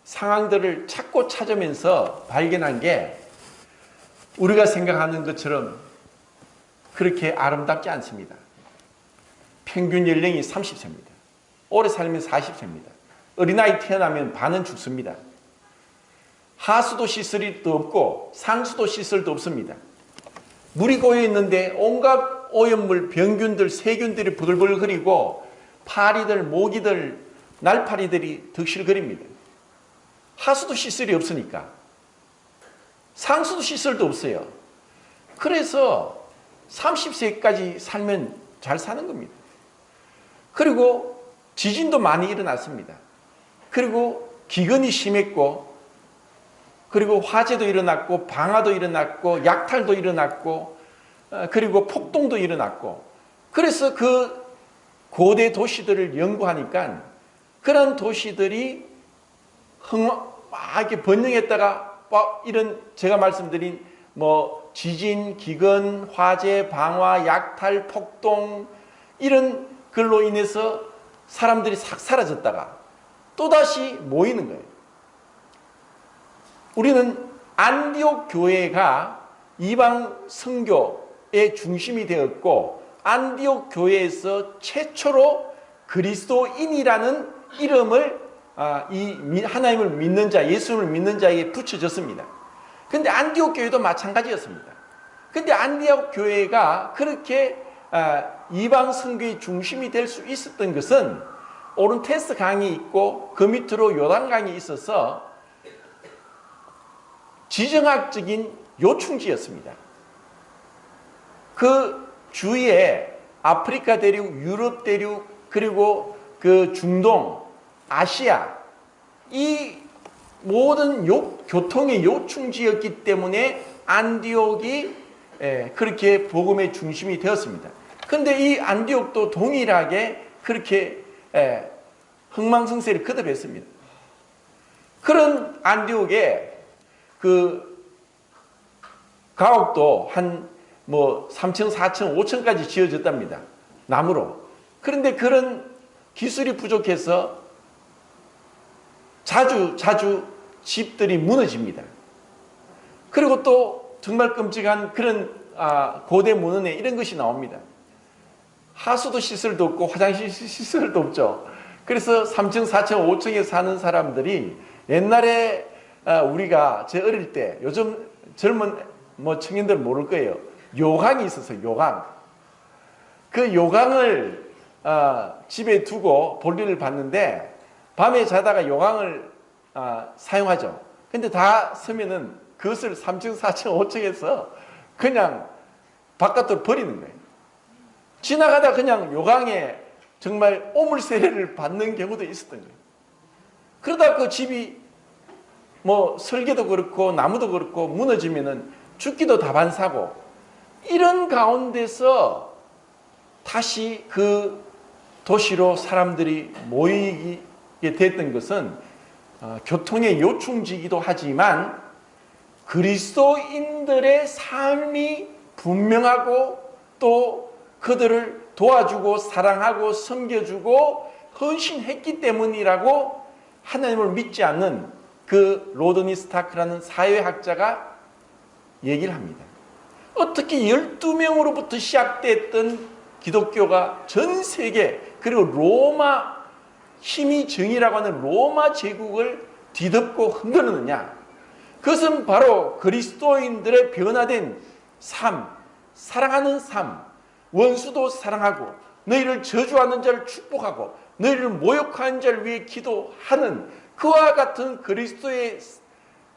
상황들을 찾고 찾으면서 발견한 게 우리가 생각하는 것처럼 그렇게 아름답지 않습니다. 평균 연령이 30세입니다. 오래 살면 40세입니다. 어린아이 태어나면 반은 죽습니다. 하수도 시설이 또 없고 상수도 시설도 없습니다. 물이 고여 있는데 온갖 오염물, 병균들, 세균들이 부들부들거리고 파리들, 모기들, 날파리들이 득실거립니다. 하수도 시설이 없으니까. 상수도 시설도 없어요. 그래서 30세까지 살면 잘 사는 겁니다. 그리고 지진도 많이 일어났습니다. 그리고 기근이 심했고, 그리고 화재도 일어났고, 방화도 일어났고, 약탈도 일어났고, 그리고 폭동도 일어났고, 그래서 그 고대 도시들을 연구하니까 그런 도시들이 이렇게 번영했다가 이런 제가 말씀드린 뭐 지진, 기근, 화재, 방화, 약탈, 폭동 이런 걸로 인해서 사람들이 싹 사라졌다가 또다시 모이는 거예요. 우리는 안디옥 교회가 이방 선교의 중심이 되었고 안디옥 교회에서 최초로 그리스도인이라는 이름을 하나님을 믿는 자, 예수를 믿는 자에게 붙여졌습니다. 그런데 안디옥 교회도 마찬가지였습니다. 그런데 안디옥 교회가 그렇게 이방 선교의 중심이 될 수 있었던 것은 오른테스 강이 있고 그 밑으로 요단강이 있어서 지정학적인 요충지였습니다. 그 주위에 아프리카 대륙, 유럽 대륙, 그리고 그 중동, 아시아, 이 모든 교통의 요충지였기 때문에 안디옥이 그렇게 복음의 중심이 되었습니다. 그런데 이 안디옥도 동일하게 그렇게 흥망성쇠를 거듭했습니다. 그런 안디옥에 그 가옥도 한 3층, 4층, 5층까지 지어졌답니다. 나무로. 그런데 그런 기술이 부족해서 자주 집들이 무너집니다. 그리고 또 정말 끔찍한 그런 고대 문헌에 이런 것이 나옵니다. 하수도 시설도 없고 화장실 시설도 없죠. 그래서 3층, 4층, 5층에 사는 사람들이 옛날에 우리가 제 어릴 때, 요즘 젊은 청년들 모를 거예요. 요강이 있었어요. 요강. 그 요강을 집에 두고 볼일을 봤는데 밤에 자다가 요강을 사용하죠. 근데 다 서면은 그것을 3층, 4층, 5층에서 그냥 바깥으로 버리는 거예요. 지나가다 그냥 요강에 정말 오물세례를 받는 경우도 있었던 거예요. 그러다 그 집이 설계도 그렇고 나무도 그렇고 무너지면은 죽기도 다반사고, 이런 가운데서 다시 그 도시로 사람들이 모이게 됐던 것은 교통의 요충지이기도 하지만 그리스도인들의 삶이 분명하고 또 그들을 도와주고 사랑하고 섬겨주고 헌신했기 때문이라고 하나님을 믿지 않는 그 로드니 스타크라는 사회학자가 얘기를 합니다. 어떻게 12명으로부터 시작됐던 기독교가 전 세계, 그리고 로마 힘이 정이라고 하는 로마 제국을 뒤덮고 흔들었느냐? 그것은 바로 그리스도인들의 변화된 삶, 사랑하는 삶, 원수도 사랑하고 너희를 저주하는 자를 축복하고 너희를 모욕하는 자를 위해 기도하는 그와 같은 그리스도의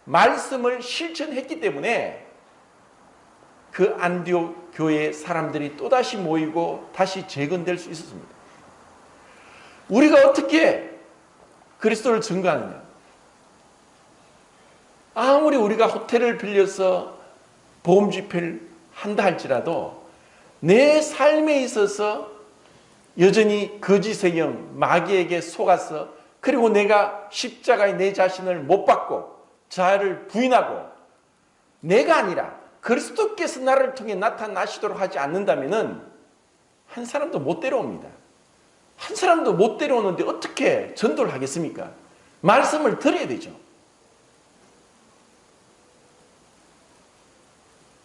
말씀을 실천했기 때문에 그 안디옥 교회의 사람들이 또다시 모이고 다시 재건될 수 있었습니다. 우리가 어떻게 그리스도를 증거하느냐? 아무리 우리가 호텔을 빌려서 보험 집회를 한다 할지라도 내 삶에 있어서 여전히 거짓의 영, 마귀에게 속아서, 그리고 내가 십자가에 내 자신을 못 박고 자아를 부인하고 내가 아니라 그리스도께서 나를 통해 나타나시도록 하지 않는다면 한 사람도 못 데려옵니다. 한 사람도 못 데려오는데 어떻게 전도를 하겠습니까? 말씀을 들어야 되죠.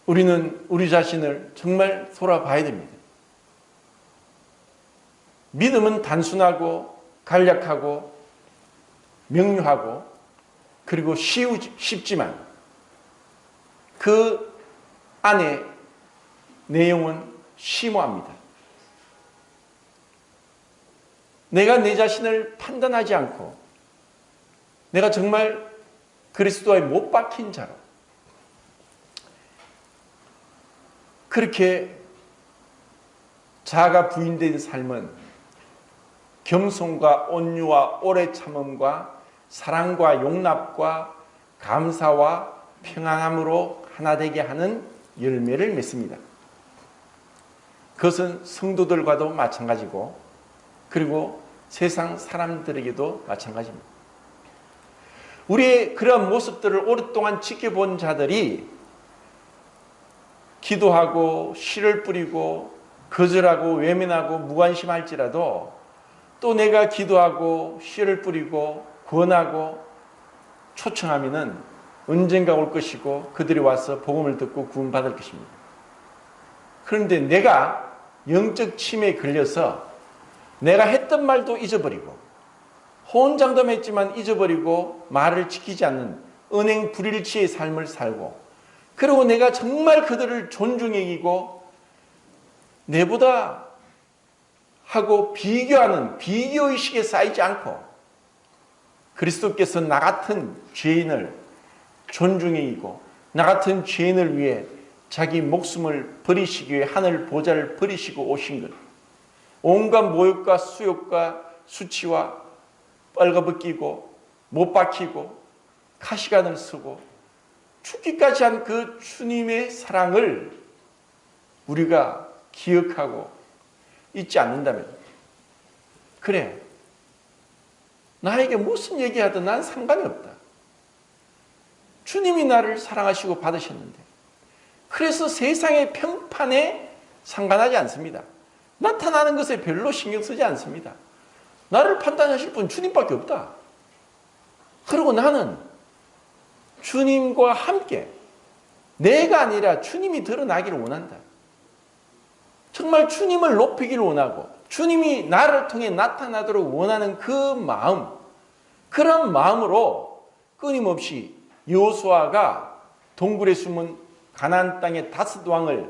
우리는 우리 자신을 정말 돌아봐야 됩니다. 믿음은 단순하고 간략하고 명료하고 그리고 쉽지만 그 안에 내용은 심오합니다. 내가 내 자신을 판단하지 않고 내가 정말 그리스도에 못 박힌 자로 그렇게 자아가 부인된 삶은 겸손과 온유와 오래 참음과 사랑과 용납과 감사와 평안함으로 하나 되게 하는 열매를 맺습니다. 그것은 성도들과도 마찬가지고 그리고 세상 사람들에게도 마찬가지입니다. 우리의 그러한 모습들을 오랫동안 지켜본 자들이 기도하고 씨를 뿌리고 거절하고 외면하고 무관심할지라도 또 내가 기도하고 씨를 뿌리고 권하고 초청하면은 언젠가 올 것이고 그들이 와서 복음을 듣고 구원받을 것입니다. 그런데 내가 영적 침해에 걸려서 내가 했던 말도 잊어버리고 호언장담했지만 잊어버리고 말을 지키지 않는 은행 불일치의 삶을 살고, 그리고 내가 정말 그들을 존중해 여기고 내보다 하고 비교하는 비교의식에 쌓이지 않고 그리스도께서 나 같은 죄인을 존중해 여기고 나 같은 죄인을 위해 자기 목숨을 버리시기 위해 하늘 보좌를 버리시고 오신 것, 온갖 모욕과 수욕과 수치와 빨가벗기고 못 박히고 가시관을 쓰고 죽기까지 한 그 주님의 사랑을 우리가 기억하고 잊지 않는다면, 그래, 나에게 무슨 얘기하든 난 상관이 없다. 주님이 나를 사랑하시고 받으셨는데, 그래서 세상의 평판에 상관하지 않습니다. 나타나는 것에 별로 신경 쓰지 않습니다. 나를 판단하실 분 주님밖에 없다. 그리고 나는 주님과 함께 내가 아니라 주님이 드러나기를 원한다. 정말 주님을 높이기를 원하고 주님이 나를 통해 나타나도록 원하는 그 마음, 그런 마음으로 끊임없이 여호수아가 동굴에 숨은 가나안 땅의 다섯 왕을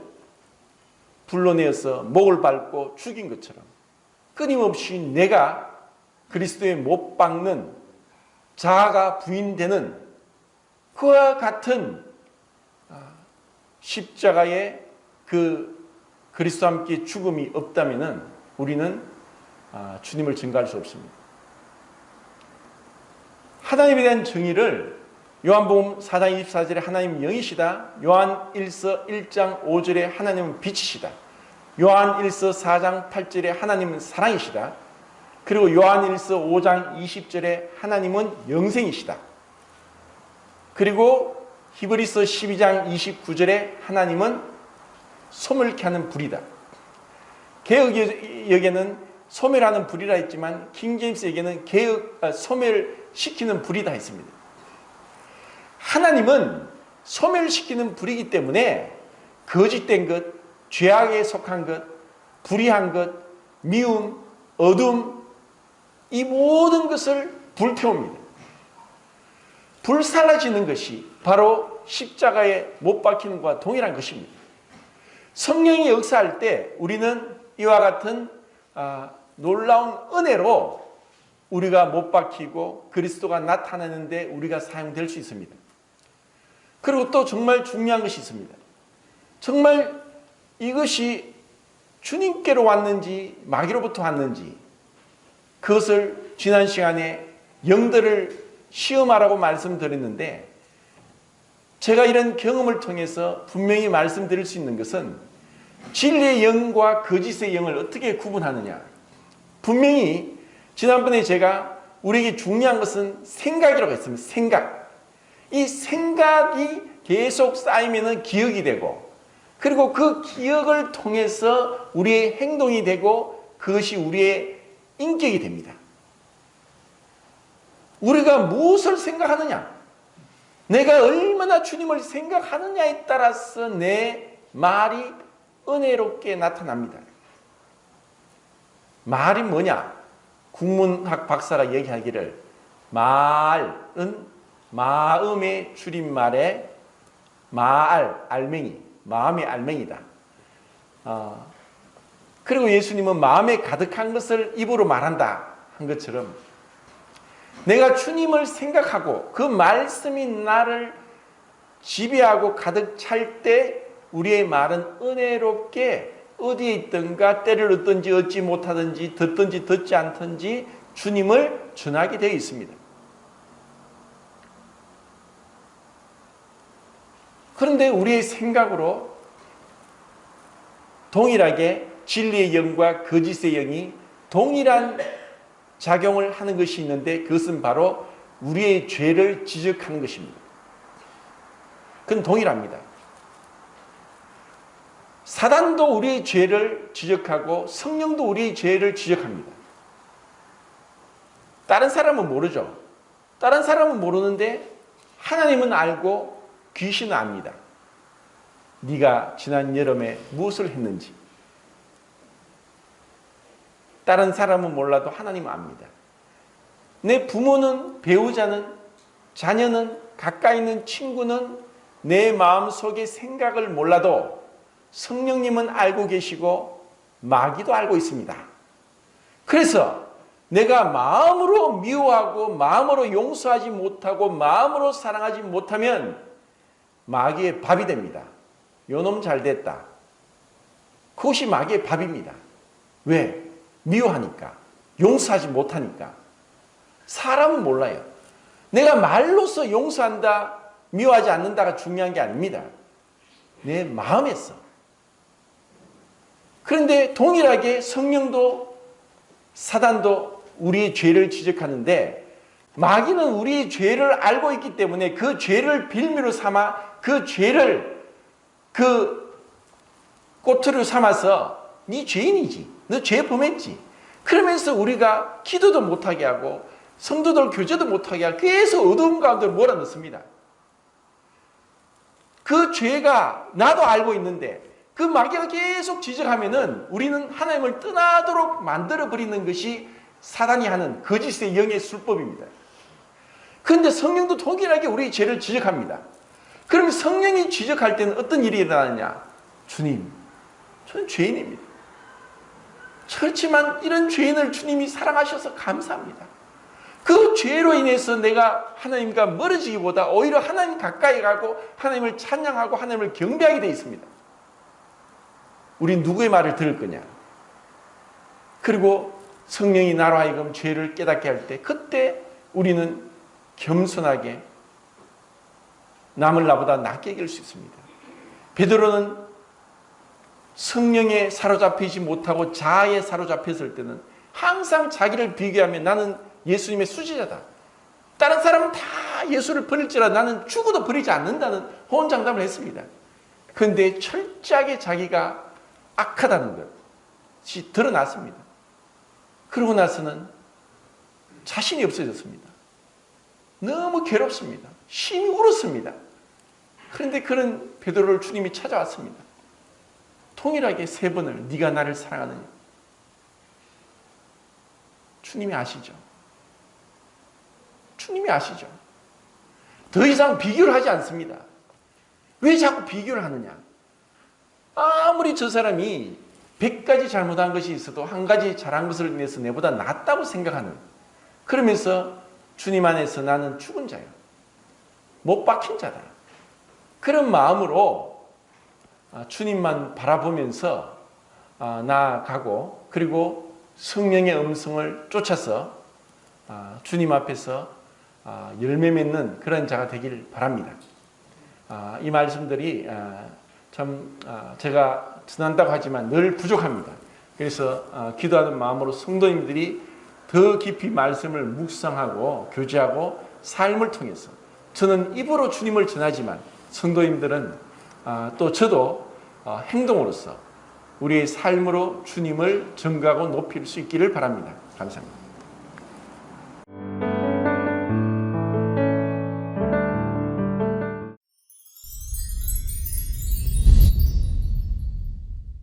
불러내어서 목을 밟고 죽인 것처럼 끊임없이 내가 그리스도에 못 박는 자아가 부인되는 그와 같은 십자가의 그 그리스도와 함께 죽음이 없다면 우리는 주님을 증거할 수 없습니다. 하나님에 대한 정의를 요한복음 4장 24절에 하나님은 영이시다, 요한 1서 1장 5절에 하나님은 빛이시다, 요한 1서 4장 8절에 하나님은 사랑이시다, 그리고 요한 1서 5장 20절에 하나님은 영생이시다, 그리고 히브리서 12장 29절에 하나님은 소멸케 하는 불이다. 개역에는 소멸하는 불이라 했지만 킹제임스에게는 소멸시키는 불이다 했습니다. 하나님은 소멸시키는 불이기 때문에 거짓된 것, 죄악에 속한 것, 불의한 것, 미움, 어둠, 이 모든 것을 불태웁니다. 불살라지는 것이 바로 십자가에 못 박히는 것과 동일한 것입니다. 성령이 역사할 때 우리는 이와 같은 놀라운 은혜로 우리가 못 박히고 그리스도가 나타나는데 우리가 사용될 수 있습니다. 그리고 또 정말 중요한 것이 있습니다. 정말 이것이 주님께로 왔는지 마귀로부터 왔는지 그것을 지난 시간에 영들을 시험하라고 말씀드렸는데, 제가 이런 경험을 통해서 분명히 말씀드릴 수 있는 것은 진리의 영과 거짓의 영을 어떻게 구분하느냐. 분명히 지난번에 제가 우리에게 중요한 것은 생각이라고 했습니다. 생각. 이 생각이 계속 쌓이면 기억이 되고, 그리고 그 기억을 통해서 우리의 행동이 되고 그것이 우리의 인격이 됩니다. 우리가 무엇을 생각하느냐, 내가 얼마나 주님을 생각하느냐에 따라서 내 말이 은혜롭게 나타납니다. 말이 뭐냐? 국문학 박사가 얘기하기를 말은 마음의 줄임말에 알맹이, 마음의 알맹이다. 그리고 예수님은 마음에 가득한 것을 입으로 말한다 한 것처럼, 내가 주님을 생각하고 그 말씀이 나를 지배하고 가득 찰 때 우리의 말은 은혜롭게 어디에 있든가 때를 얻든지 얻지 못하든지 듣든지 듣지 않든지 주님을 전하게 되어 있습니다. 그런데 우리의 생각으로 동일하게 진리의 영과 거짓의 영이 동일한 작용을 하는 것이 있는데, 그것은 바로 우리의 죄를 지적하는 것입니다. 그건 동일합니다. 사단도 우리의 죄를 지적하고 성령도 우리의 죄를 지적합니다. 다른 사람은 모르죠. 다른 사람은 모르는데 하나님은 알고 귀신은 압니다. 네가 지난 여름에 무엇을 했는지. 다른 사람은 몰라도 하나님은 압니다. 내 부모는, 배우자는, 자녀는, 가까이 있는 친구는 내 마음속의 생각을 몰라도 성령님은 알고 계시고 마귀도 알고 있습니다. 그래서 내가 마음으로 미워하고 마음으로 용서하지 못하고 마음으로 사랑하지 못하면 마귀의 밥이 됩니다. 요놈 잘됐다. 그것이 마귀의 밥입니다. 왜? 미워하니까. 용서하지 못하니까. 사람은 몰라요. 내가 말로써 용서한다, 미워하지 않는다가 중요한 게 아닙니다. 내 마음에서. 그런데 동일하게 성령도 사단도 우리의 죄를 지적하는데 마귀는 우리의 죄를 알고 있기 때문에 그 죄를 빌미로 삼아 그 죄를 그 꼬투리로 삼아서 네 죄인이지. 너 죄 범했지. 그러면서 우리가 기도도 못하게 하고 성도들 교제도 못하게 하고 계속 어두운 가운데 몰아넣습니다. 그 죄가 나도 알고 있는데 그 마귀가 계속 지적하면은 우리는 하나님을 떠나도록 만들어버리는 것이 사단이 하는 거짓의 영의 술법입니다. 그런데 성령도 동일하게 우리의 죄를 지적합니다. 그럼 성령이 지적할 때는 어떤 일이 일어나느냐? 주님, 저는 죄인입니다. 그렇지만 이런 죄인을 주님이 사랑하셔서 감사합니다. 그 죄로 인해서 내가 하나님과 멀어지기보다 오히려 하나님 가까이 가고 하나님을 찬양하고 하나님을 경배하게 되어 있습니다. 우린 누구의 말을 들을 거냐? 그리고 성령이 나로 하여금 죄를 깨닫게 할 때 그때 우리는 겸손하게 남을 나보다 낫게 여길 수 있습니다. 베드로는 성령에 사로잡히지 못하고 자아에 사로잡혔을 때는 항상 자기를 비교하며 나는 예수님의 수지자다. 다른 사람은 다 예수를 버릴지라 나는 죽어도 버리지 않는다는 호언장담을 했습니다. 그런데 철저하게 자기가 악하다는 것이 드러났습니다. 그러고 나서는 자신이 없어졌습니다. 너무 괴롭습니다. 심히 울었습니다. 그런데 그런 베드로를 주님이 찾아왔습니다. 통일하게 3번을 네가 나를 사랑하느냐. 주님이 아시죠. 주님이 아시죠. 더 이상 비교를 하지 않습니다. 왜 자꾸 비교를 하느냐. 아무리 저 사람이 100가지 잘못한 것이 있어도 한 가지 잘한 것을 인해서 내보다 낫다고 생각하는, 그러면서 주님 안에서 나는 죽은 자야. 못 박힌 자다. 그런 마음으로 주님만 바라보면서 나아가고 그리고 성령의 음성을 쫓아서 주님 앞에서 열매 맺는 그런 자가 되길 바랍니다. 이 말씀들이 참 제가 전한다고 하지만 늘 부족합니다. 그래서 기도하는 마음으로 성도님들이 더 깊이 말씀을 묵상하고 교제하고 삶을 통해서, 저는 입으로 주님을 전하지만 성도님들은 또 저도 행동으로서 우리의 삶으로 주님을 증거하고 높일 수 있기를 바랍니다. 감사합니다.